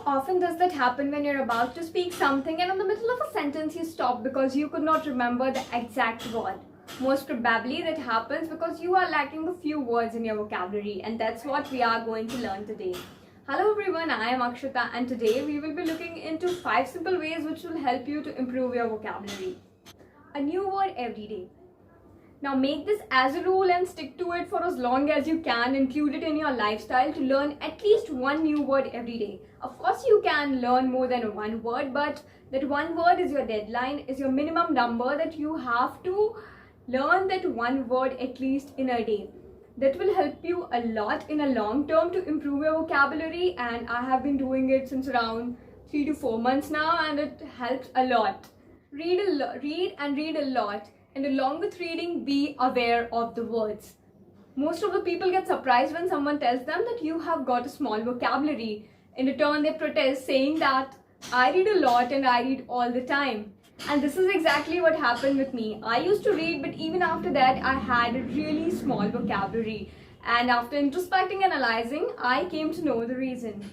often does that happen when you're about to speak something and in the middle of a sentence you stop because you could not remember the exact word? Most probably that happens because you are lacking a few words in your vocabulary, and that's what we are going to learn today. Hello everyone, I am Akshata, and today we will be looking into 5 simple ways which will help you to improve your vocabulary. A new word every day. Now make this as a rule and stick to it for as long as you can. Include it in your lifestyle to learn at least one new word every day. Of course you can learn more than one word, but that one word is your deadline, is your minimum number that you have to learn that one word at least in a day. That will help you a lot in a long term to improve your vocabulary, and I have been doing it since around 3 to 4 months now, and it helps a lot. Read and read a lot. And along with reading, be aware of the words. Most of the people get surprised when someone tells them that you have got a small vocabulary. In return, they protest saying that I read a lot and I read all the time. And this is exactly what happened with me. I used to read, but even after that, I had a really small vocabulary. And after introspecting and analyzing, I came to know the reason.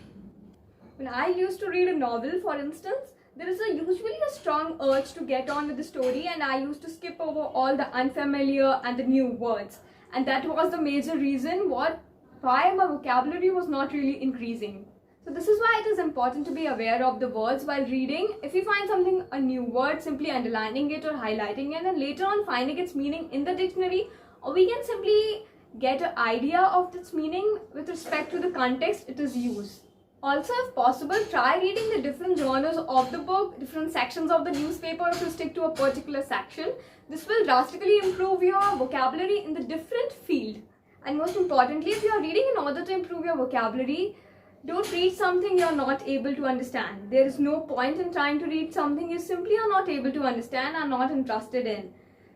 When I used to read a novel, for instance, there is usually a strong urge to get on with the story, and I used to skip over all the unfamiliar and the new words. And that was the major reason why my vocabulary was not really increasing. So this is why it is important to be aware of the words while reading. If you find something, a new word, simply underlining it or highlighting it, and then later on finding its meaning in the dictionary, or we can simply get an idea of its meaning with respect to the context it is used. Also, if possible, try reading the different genres of the book, different sections of the newspaper if you stick to a particular section. This will drastically improve your vocabulary in the different field. And most importantly, if you are reading in order to improve your vocabulary, don't read something you are not able to understand. There is no point in trying to read something you simply are not able to understand and not interested in.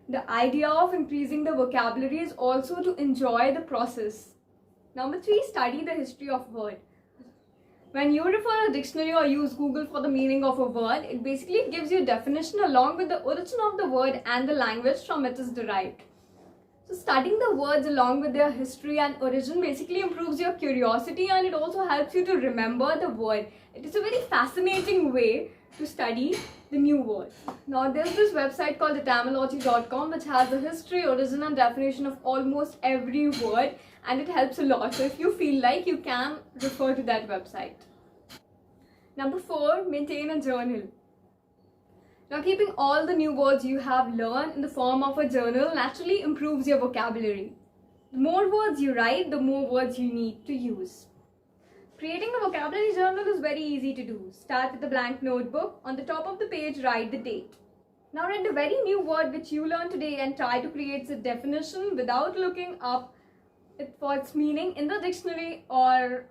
The idea of increasing the vocabulary is also to enjoy the process. Number 3, study the history of word. When you refer a dictionary or use Google for the meaning of a word, it basically gives you a definition along with the origin of the word and the language from it is derived. So studying the words along with their history and origin basically improves your curiosity, and it also helps you to remember the word. It is a very fascinating way to study the new word. Now there's this website called etymology.com which has the history, origin and definition of almost every word, and it helps a lot. So if you feel like, you can refer to that website. Number 4, maintain a journal. Now keeping all the new words you have learned in the form of a journal naturally improves your vocabulary. The more words you write, the more words you need to use. Creating a vocabulary journal is very easy to do. Start with a blank notebook. On the top of the page, write the date. Now write the very new word which you learned today and try to create the definition without looking up for its meaning in the dictionary or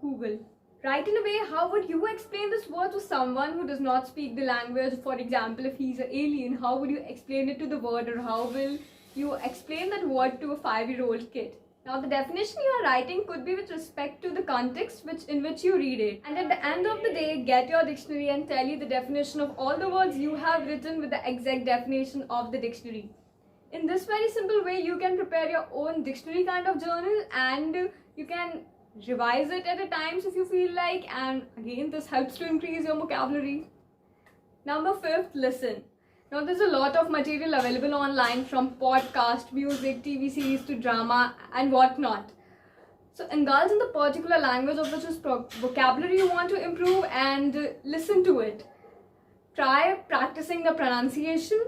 Google. Write in a way, how would you explain this word to someone who does not speak the language? For example, if he's an alien, how would you explain it to the word, or how will you explain that word to a 5-year-old kid? Now the definition you are writing could be with respect to the context in which you read it. And at the end of the day, get your dictionary and tell you the definition of all the words you have written with the exact definition of the dictionary. In this very simple way, you can prepare your own dictionary kind of journal, and you can revise it at a times if you feel like, and again this helps to increase your vocabulary. Number 5, listen. Now there's a lot of material available online, from podcast, music, TV series to drama and whatnot. So indulge in the particular language of which is vocabulary you want to improve, and listen to it. Try practicing the pronunciation,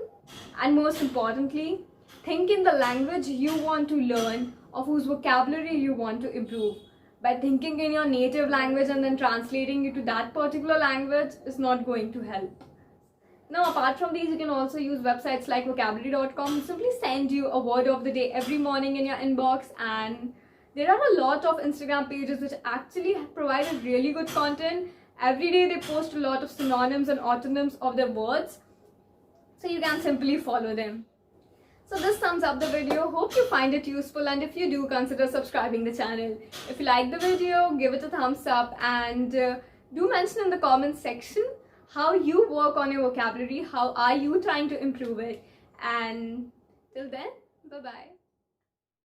and most importantly, think in the language you want to learn, of whose vocabulary you want to improve. By thinking in your native language and then translating it to that particular language is not going to help. Now apart from these, you can also use websites like vocabulary.com. Simply send you a word of the day every morning in your inbox, and there are a lot of Instagram pages which actually provide really good content. Every day they post a lot of synonyms and antonyms of their words, so you can simply follow them. So this sums up the video. Hope you find it useful, and if you do, consider subscribing the channel. If you like the video, give it a thumbs up, and do mention in the comments section how you work on your vocabulary, how are you trying to improve it. And till then, bye bye.